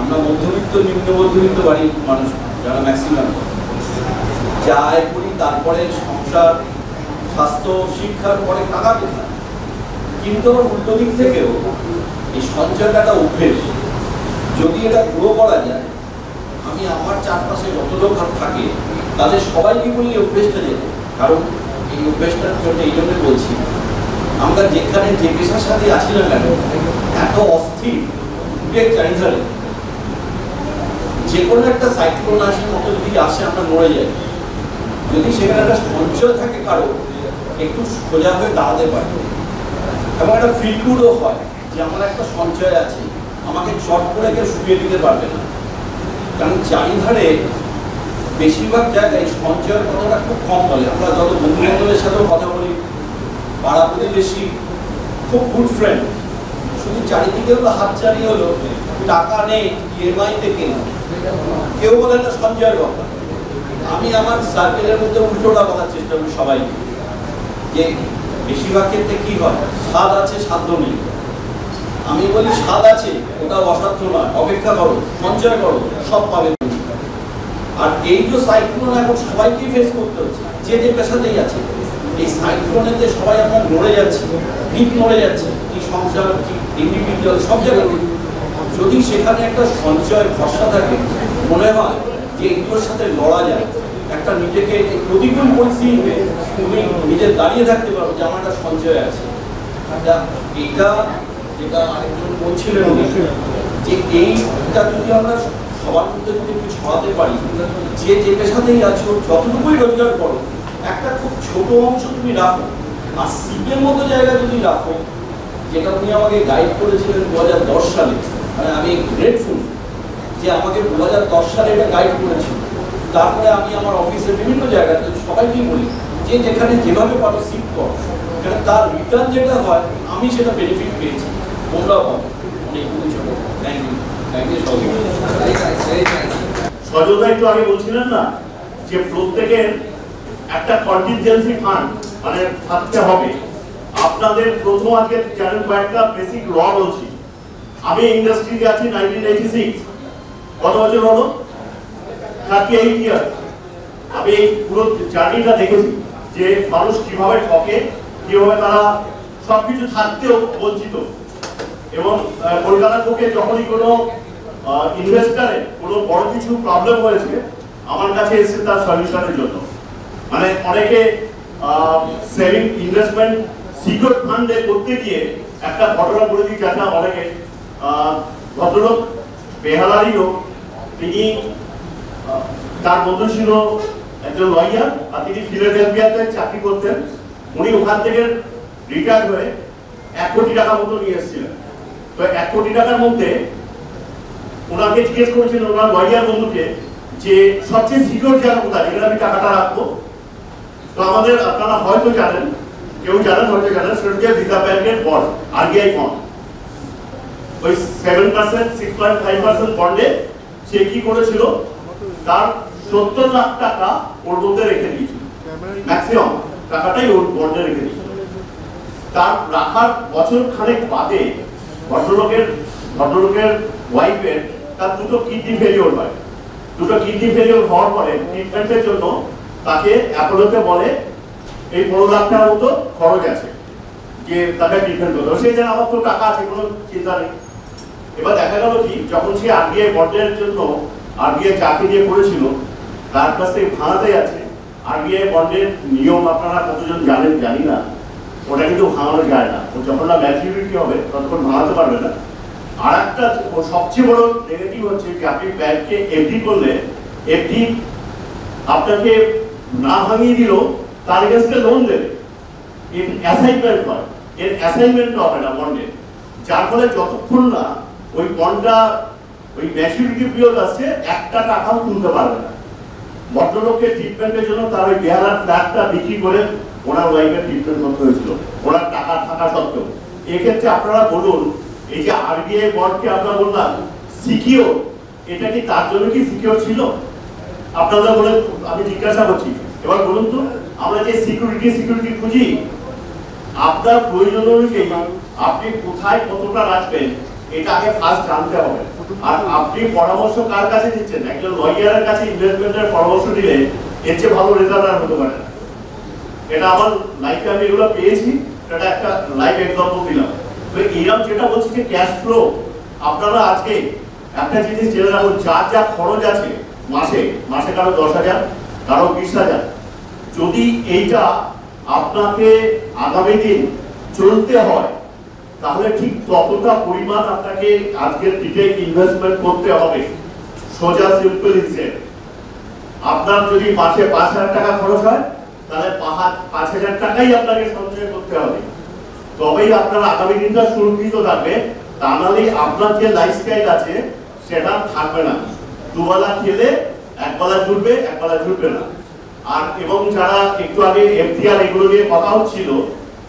আমরা মধ্যবিত্ত, নিম্ন মধ্যবিত্ত বাড়ির মানুষ যারা ম্যাক্সিমাম যা আয় করি, তারপরে সংসার, স্বাস্থ্য, শিক্ষার পরে টাকা কোথায়। কিন্তু আমার উল্টো দিক থেকেও এই সঞ্চয়টা একটা অভ্যেস, যদি এটা গ্রো করা যায়, আমি আমার চারপাশে যত লোক থাকে তাদের সবাইকে বলি অভ্যেসটা যেতে। কারণ এই অভ্যেসটার জন্য এই জন্য বলছি, আমরা যেখানে যে পেশার সাথে আছি না কেন, এত অস্থির চারিধারে, যে কোনো একটা সাইক্লোন আসার মতো যদি আসে আমরা মরে যাই। যদি সেখানে একটা সঞ্চয় থাকে কারো, একটু সোজা হয়ে দাঁড়াতে পারে এবং একটা ফিল গুডও হয় যে আমার একটা সঞ্চয় আছে, আমাকে চট করে কেউ শুয়ে দিতে পারবে না। কারণ চারিধারে বেশিরভাগ জায়গায় সঞ্চয়ের কথাটা খুব কম বলে। আমরা যত বন্ধু বান্ধবের সাথেও কথা বলি, পাড়া প্রতিবেশী, খুব গুড ফ্রেন্ড, শুধু চারিদিকে হলো হাত চালিয়ে হলো টাকা নেই, ইএমআইতে কেনা, কেউ বলে না সঞ্চয়ের কথা। আমি আমার সার্কেলের মধ্যে উল্টোটা বলার চেষ্টা করি সবাইকে, যে বেশিরভাগ ক্ষেত্রে কি হয়, স্বাদ আছে সাধ্য নেই। আমি বলি স্বাদ আছে, ওটা অসাধ্য নয়, অপেক্ষা করো, সঞ্চয় করো, সব পাবে। আর এই যে সাইক্লোন এখন সবাইকেই ফেস করতে হচ্ছে, যে যে পেশাতেই আছে। এই সাইক্লোনেতে সবাই আপনার নড়ে যাচ্ছে, ভিত নড়ে যাচ্ছে, কি সংসার কি ইন্ডিভিজুয়াল সব জায়গায়। যদি সেখানে একটা সঞ্চয় ভরসা থাকে, মনে হয় যে এগুলোর সাথে লড়া যায়, একটা নিজেকে প্রতিকূল পরিস্থিতিতে তুমি নিজে দাঁড়িয়ে থাকতে পারো যে আমার একটা সঞ্চয় আছে। এটা যেটা আরেকজন বলছিলেন যে এইটা যদি আমরা সবার মধ্যে যদি একটু ছড়াতে পারি, যে যে পেশাতেই আছো যতটুকুই রোজগার করো একটা খুব ছোট অংশ তুমি রাখো, আর সিপের মতো জায়গা যদি রাখো, যেটা উনি আমাকে গাইড করেছিলেন 2010 সালে, মানে আমি গ্রেটফুল যে আমাকে 2010 সালে এটা গাইড করেছিল। তারপরে আমি আমার অফিসের বিভিন্ন জায়গাতে সবাইকেই বলি যে যেখানে যেভাবে পারো সিপ করো, কারণ তার রিটার্ন যেটা হয় আমি সেটা বেনিফিট পেয়েছি, তোমরাও পাবো। অনেকগুলো ছোট। থ্যাংক ইউ, থ্যাংক ইউ সবাই। সজলদা একটু আগে বলছিলেন না যে প্রত্যেকের একটা কন্টিনজেন্সি ফান্ড মানে থাকতে হবে। আপনাদের প্রথম আজকে চ্যানেল কয়েকটা বেসিক ল বলছি। আমি ইন্ডাস্ট্রিতে আছি 1986, কত বছর হলো? 38 ইয়ার। আমি এই পুরো জার্নিটা দেখেছি যে মানুষ কিভাবে ঠকে, কিভাবে তারা সবকিছু থাকতেও বঞ্চিত। এবং কলকাতার বুকে যখনই কোনো ইনভেস্টারে কোনো বড় কিছু প্রবলেম হয়েছে আমার কাছে এসেছে তার সলিউশনের জন্য। মানে অনেকে সেভিং ইনভেস্টমেন্ট সিকিউর ফান্ডে করতে গিয়ে একটা ঘটনা বলে দিই, যাটা অনেকে ভদ্রলোক বেহালারই লোক, তিনি তার বন্ধু ছিল একজন লয়ার, আর তিনি ফিলাডেলফিয়াতে চাকরি করতেন। উনি ওখান থেকে রিটায়ার হয়ে 1 কোটি টাকা মতো নিয়ে এসেছিলেন। তো 1 কোটি টাকার মধ্যে ওনাকে জিজ্ঞেস করেছিলেন ওনার লয়ার বন্ধুকে যে সবচেয়ে সিকিউর জায়গা কোথায় যেখানে আমি টাকাটা রাখবো। তো আমাদের আপনারা হয়তো জানেন, কেউ জানেন হয়তো জানেন, সেটা হচ্ছে রিজার্ভ ব্যাংকের বন্ড, আরবিআই বন্ড। ওই 7%, 6.5% বন্ডে সে কি করেছিল, তার 70 লাখ টাকা ওর মধ্যে রেখে দিয়েছিল, ম্যাক্সিমাম টাকাটাই ওর বন্ডে রেখে দিয়েছিল। তার রাখার বছর খানেক বাদে ভদ্রলোকের ওয়াইফের তার 2টো কিডনি ফেলিওর হয়। 2টো কিডনি ফেলিওর হওয়ার পরে ট্রিটমেন্টের জন্য তাকে অ্যাপোলোতে বলে এই 15 লাখ টাকার মতো খরচ আছে যে তাকে ট্রিটমেন্ট করতে হবে। সেই জায়গায় আমার তো টাকা আছে, কোনো চিন্তা নেই। এবার দেখা গেল কি, যখন সে আরবিআই বন্ডের জন্য আরবিআই চাকরি দিয়ে করেছিল, তার কাছ থেকে ভাঙাতে যাচ্ছে। আরবিআই বন্ডের নিয়ম আপনারা কতজন জানেন জানি না, ওটা কিন্তু ভাঙানো যায় না। ও যখন না ম্যাচুরিটি হবে ততক্ষণ ভাঙাতে পারবে না। আর একটা সবচেয়ে বড় নেগেটিভ হচ্ছে যে আপনি ব্যাংকে এফডি করলে এফডি আপনাকে না ভাঙিয়ে দিলেও তার এগেইনস্টে লোন দেবে, এর অ্যাসাইনমেন্ট হয়, এর অ্যাসাইনমেন্ট হবে না বন্ডে। যার ফলে যতক্ষণ না ওই বন্ডটা ওই ম্যাচুরিটি পিরিয়ড আসছে 1টা টাকাও তুলতে পারবে না। ভদ্রলোককে ট্রিটমেন্টের জন্য তার ওই বেহালার ফ্ল্যাটটা বিক্রি করে ওনার ওয়াইফের ট্রিটমেন্ট করতে হয়েছিল, ওনার টাকা থাকা সত্ত্বেও। এক্ষেত্রে আপনারা বলুন, এই যে আরবিআই বন্ডকে আমরা বললাম সিকিউর, এটা কি তার জন্য কি সিকিউর ছিল? আপনারা বলেন, আমি জিজ্ঞাসা করছি। এবার বলুন তো, আমরা যে সিকিউরিটি খুঁজি, আপনার প্রয়োজন অনুযায়ী আপনি কোথায় কতটা রাখবেন এটা আগে ফার্স্ট জানতে হবে। আর আপনি পরামর্শ কার কাছে দিচ্ছেন? একজন লয়ারের কাছে ইনভেস্টমেন্টের পরামর্শ দিলে এর চেয়ে ভালো রেজাল্ট আর হতে পারে না। এটা আমার লাইফে আমি এগুলো পেয়েছি, এটা একটা লাইভ এক্সাম্পল দিলাম। তো এইরকম যেটা বলছি যে ক্যাশ ফ্লো, আপনারা আজকে একটা জিনিস জেনে রাখুন, যার যা খরচ আছে মাসে কারো 10,000, কারো 20,000, যদি এইটা আপনাকে আগামী দিন চলতে হয় তাহলে ঠিক ততটা পরিমাণ আপনাকে আজকের দিনে ইনভেস্টমেন্ট করতে হবে। সোজা সিম্পল হিসেব, আপনার যদি মাসে 5,000 টাকা খরচ হয় তাহলে 5,000 টাকাই আপনাকে সঞ্চয় করতে হবে, তবেই আপনার আগামী দিনটা সুরক্ষিত থাকবে। তা নাহলে আপনার যে লাইফস্টাইল আছে সেটা থাকবে না। দুবেলা খেলে একবেলা জুটবে, একবেলা জুটবে না। আর এবং যারা একটু আগে এফডিআর এগুলো নিয়ে কথা হচ্ছিল,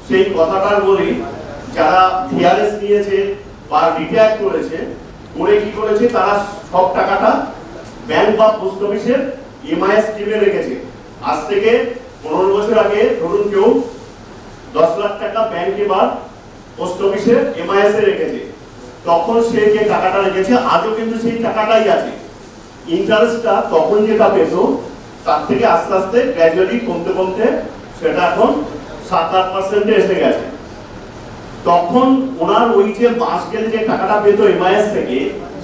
সেই কথাটা বলি, যারা ভিআরএস নিয়েছে বা রিটায়ার করেছে, করে কি করেছে, তারা সব টাকাটা ব্যাংক বা পোস্ট অফিসের ইএমআই স্কিমে রেখেছে। আজ থেকে 15 বছর আগে ধরুন কেউ 10 লাখ টাকা ব্যাংকে বা পোস্ট অফিসে এমআইএস এ রেখেছে, তখন সে যে টাকাটা রেখেছে আজও কিন্তু সেই টাকাটাই আছে। ইন্টারেস্টটা তখন যেটা পেত তার থেকে আস্তে আস্তে গ্র্যাজুয়ালি কমতে কমতে সেটা এখন 7-8% এসে গেছে। তখন ওনার ওই যে মাস গেলে যে টাকাটা পেত এমআইএস থেকে,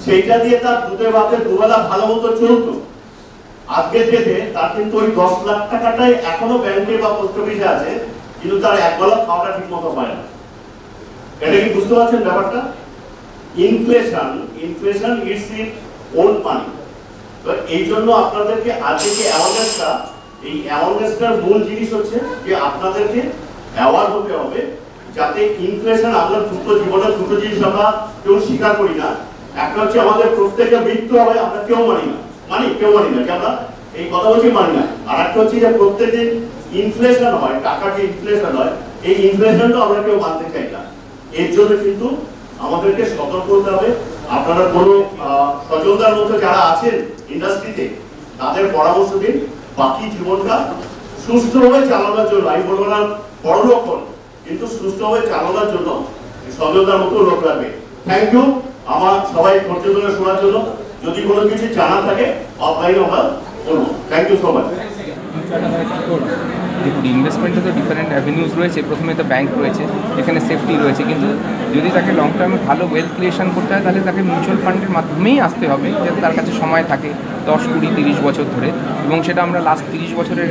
সেইটা দিয়ে তার দুধে ভাতে দুবেলা ভালো মতো চলতো। আজকের ডেটে তার কিন্তু ওই 10 লাখ টাকাটাই এখনো ব্যাংকে বা পোস্ট অফিসে আছে, কিন্তু তার একবেলা খাওয়াটা ঠিক মতো পায় না। এটা কি বুঝতে পারছেন ব্যাপারটা? ইনফ্লেশন ইটস ইট ওন মানি। তো এই জন্য আপনাদেরকে আজকে যে অ্যাওয়ারনেসটা, এই অ্যাওয়ারনেসটার মূল জিনিস হচ্ছে যে আপনাদেরকে অ্যাওয়ার হতে হবে যাতে ইনফ্লেশন, আমরা দ্রুত জীবনে দুটো জিনিস আমরা কেউ স্বীকার করি না। একটা হচ্ছে আমাদের প্রত্যেকের মৃত্যু হবে, আমরা কেউ মানি না, কেউ মানি না যে আমরা এই কথা বলছি মানি না। আর একটা হচ্ছে যে প্রত্যেকদিন ইনফ্লেশন হয়, টাকা যে ইনফ্লেশন হয়, এই ইনফ্লেশনটা আমরা কেউ মানতে চাই না। এর জন্য কিন্তু আমাদেরকে সতর্ক হতে হবে। আপনারা কোনো সচেতনতার মধ্যে যারা আছেন ইন্ডাস্ট্রিতে, তাদের পরামর্শ দিন বাকি জীবনটা সুষ্ঠুভাবে চালানোর জন্য। আমি বলবো না বড় লক্ষণ, কিন্তু সুষ্ঠুভাবে চালানোর জন্য সচেতনতার মতো লোক রাখবে। থ্যাংক ইউ আমার সবাই ধৈর্য ধরে শোনার জন্য। যদি কোনো কিছু জানা থাকে অফলাইনে আমরা বলবো। Thank you so much. দেখুন, ইনভেস্টমেন্টে তো ডিফারেন্ট অ্যাভিনিউজ রয়েছে। প্রথমে তো ব্যাংক রয়েছে, এখানে সেফটি রয়েছে, কিন্তু যদি তাকে লং টার্মে ভালো ওয়েলথ ক্রিয়েশন করতে হয় তাহলে তাকে মিউচুয়াল ফান্ডের মাধ্যমেই আসতে হবে, যাতে তার কাছে সময় থাকে 10, 20, 30 বছর ধরে। এবং সেটা আমরা লাস্ট 30 বছরের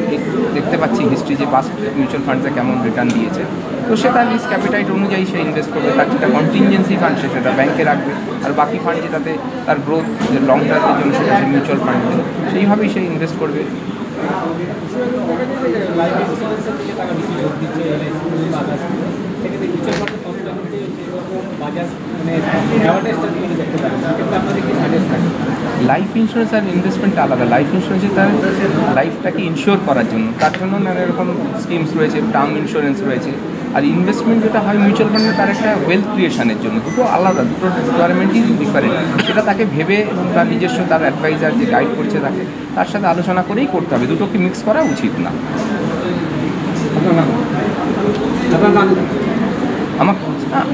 দেখতে পাচ্ছি হিস্ট্রি, যে পাস্ট মিউচুয়াল ফান্ডসে কেমন রিটার্ন দিয়েছে। তো সে তার রিস্ক ক্যাপিটাইট অনুযায়ী সে ইনভেস্ট করবে। তার যেটা কন্টিনজেন্সি ফান্ড সেটা ব্যাংকে রাখবে, আর বাকি ফান্ড যেটাতে তার গ্রোথ লং টার্মের জন্য সেটা সে মিউচুয়াল ফান্ড দেবে, সেইভাবেই সে ইনভেস্ট করবে। লাইফ ইন্স্যুরেন্স আর ইনভেস্টমেন্ট আলাদা। লাইফ ইন্স্যুরেন্সে তার লাইফটাকে ইনশিওর করার জন্য, তার জন্য নানা রকম স্কিমস রয়েছে, টার্ম ইন্স্যুরেন্স রয়েছে। আর ইনভেস্টমেন্ট যেটা হয় মিউচুয়াল ফান্ডে, তার একটা ওয়েলথ ক্রিয়েশনের জন্য। দুটো আলাদা, দুটো রিকোয়ারমেন্টই ডিফারেন্ট। সেটা তাকে ভেবে এবং তার নিজস্ব তার অ্যাডভাইজার যে গাইড করছে তাকে, তার সাথে আলোচনা করেই করতে হবে। দুটোকে মিক্স করা উচিত না।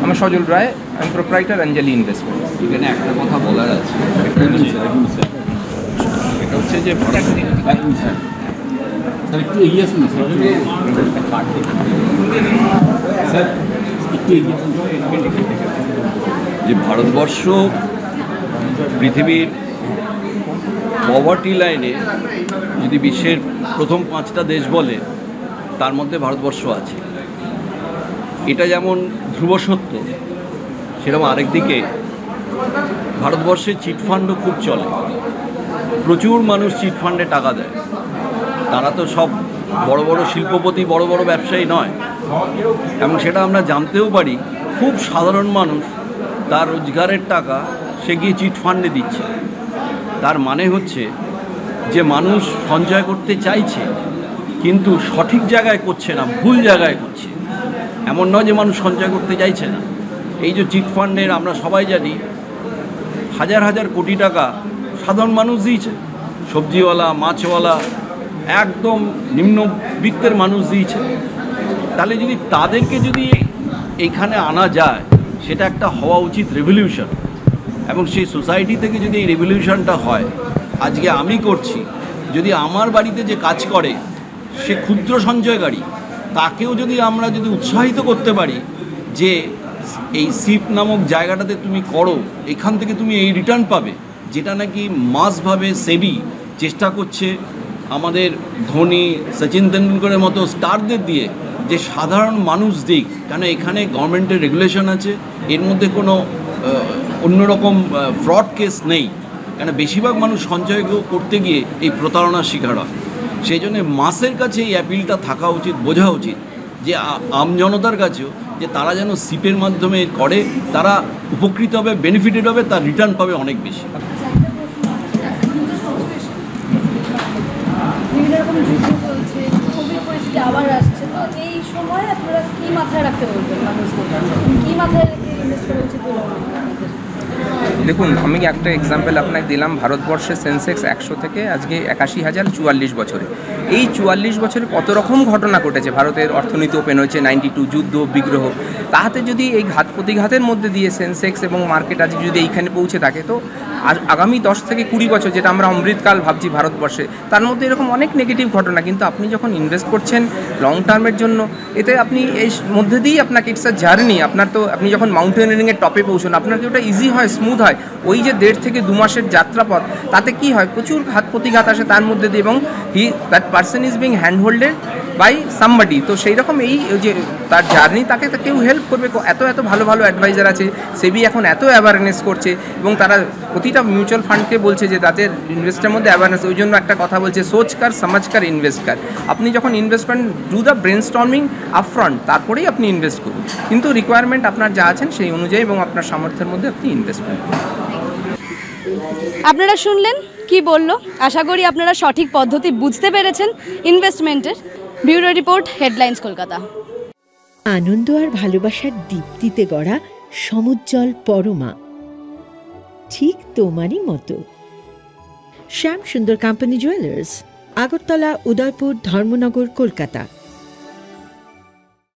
আমার সজল রায়, আমি প্রোপ্রাইটার অঞ্জলি ইনভেস্টমেন্ট। এখানে একটা কথা বলার আছে, এটা হচ্ছে যে একটু এগিয়ে আসুন স্যার, একটু এগিয়ে আসুন। যে ভারতবর্ষ পৃথিবীর পভার্টি লাইনে যদি বিশ্বের প্রথম 5টা দেশ বলে, তার মধ্যে ভারতবর্ষ আছে। এটা যেমন ধ্রুব সত্য, সেরকম আরেকদিকে ভারতবর্ষে চিটফান্ডও খুব চলে। প্রচুর মানুষ চিটফান্ডে টাকা দেয়। তারা তো সব বড় বড় শিল্পপতি, বড় বড় ব্যবসায়ী নয়, এবং সেটা আমরা জানতেও পারি। খুব সাধারণ মানুষ তার রোজগারের টাকা সে গিয়ে চিটফান্ডে দিচ্ছে। তার মানে হচ্ছে যে মানুষ সঞ্চয় করতে চাইছে, কিন্তু সঠিক জায়গায় করছে না, ভুল জায়গায় করছে। এমন নয় যে মানুষ সঞ্চয় করতে চাইছে না। এই যে চিটফান্ডের আমরা সবাই জানি, হাজার হাজার কোটি টাকা সাধারণ মানুষ দিয়েছে। সবজিওয়ালা, মাছওয়ালা, একদম নিম্নবিত্তের মানুষ দিয়েছে। তাহলে যদি তাদেরকে যদি এইখানে আনা যায়, সেটা একটা হওয়া উচিত রেভলিউশন। এবং সেই সোসাইটি থেকে যদি এই রেভলিউশনটা হয়, আজকে আমি করছি, যদি আমার বাড়িতে যে কাজ করে সে ক্ষুদ্র সঞ্চয়কারী, তাকেও যদি আমরা যদি উৎসাহিত করতে পারি যে এই সিপ নামক জায়গাটাতে তুমি করো, এখান থেকে তুমি এই রিটার্ন পাবে, যেটা নাকি মাসভাবে সেবি চেষ্টা করছে আমাদের ধোনি, সচিন তেন্ডুলকরের মতো স্টারদের দিয়ে, যে সাধারণ মানুষ দিক। কেন এখানে গভর্নমেন্টের রেগুলেশন আছে, এর মধ্যে কোনো অন্যরকম ফ্রড কেস নেই। কেন বেশিরভাগ মানুষ সঞ্চয় করতে গিয়ে এই প্রতারণার শিকার হয়। সেই জন্য মাসের কাছে এই অ্যাপিলটা থাকা উচিত, বোঝা উচিত যে আমজনতার কাছেও, যে তারা যেন সিপের মাধ্যমে করে, তারা উপকৃত হবে, বেনিফিটেড হবে, তার রিটার্ন পাবে অনেক বেশি। বিভিন্ন রকম যুদ্ধ চলছে, কোভিড পরিস্থিতি আবার আসছে, তো এই সময় আপনারা কি মাথায় রাখতে বলবেন মানুষদের, কি মাথায় রেখে ইনভেস্ট করা উচিত বলে মনে হয় আপনাদের? দেখুন, আমি একটা এক্সাম্পল আপনাকে দিলাম। ভারতবর্ষের সেন্সেক্স 100 থেকে আজকে 81,000 44 বছরে। এই 44 বছরে কত রকম ঘটনা ঘটেছে। ভারতের অর্থনীতি ওপেন হয়েছে, 92 যুদ্ধ বিগ্রহ, তাহাতে যদি এই ঘাত প্রতিঘাতের মধ্যে দিয়ে সেন্সেক্স এবং মার্কেট আজকে যদি এইখানে পৌঁছে থাকে, তো আগামী 10 থেকে 20 বছর, যেটা আমরা অমৃতকাল ভাবছি ভারতবর্ষে, তার মধ্যে এরকম অনেক নেগেটিভ ঘটনা। কিন্তু আপনি যখন ইনভেস্ট করছেন লং টার্মের জন্য, এতে আপনি এই মধ্যে দিয়েই আপনাকে ইটস আ জার্নি। আপনার তো আপনি যখন মাউন্টেনিয়ারিংয়ের টপে পৌঁছন, আপনার কি ওটা ইজি হয়, স্মুথ হয়? ওই যে 1.5 থেকে 2 মাসের যাত্রাপথ, তাতে কি হয়, প্রচুর ঘাত প্রতিঘাত আসে তার মধ্যে দিয়ে, এবং that person is being hand holded by somebody. তো সেই রকম এই যে তার জার্নি, তাকে কেউ হেল্প করবে। এত এত ভালো ভালো অ্যাডভাইজার আছে, সেবি এখন এত অ্যাওয়ারনেস করছে, এবং তারা প্রতিটা মিউচুয়াল ফান্ডকে বলছে যে তাদের ইনভেস্টের মধ্যে অ্যাওয়ারনেস। ওই জন্য একটা কথা বলছে, সোচকার সমাজকার ইনভেস্টকার। আপনি যখন investment do the brain storming upfront, তারপরেই আপনি ইনভেস্ট করুন। কিন্তু রিকোয়ারমেন্ট আপনার যা আছেন সেই অনুযায়ী এবং আপনার সামর্থ্যের মধ্যে আপনি ইনভেস্টমেন্ট করুন। আপনারা শুনলেন কি বললো। আশা করি আপনারা সঠিক পদ্ধতি বুঝতে পেরেছেন ইনভেস্টমেন্টের। Bureau report, headlines Kolkata. আনন্দ আর ভালোবাসার দীপ্তিতে গড়া সমুজ্জ্বল পরমা, ঠিক তোমারই মতো। শ্যাম সুন্দর কোম্পানি জুয়েলার্স, আগরতলা, উদয়পুর, ধর্মনগর, কলকাতা।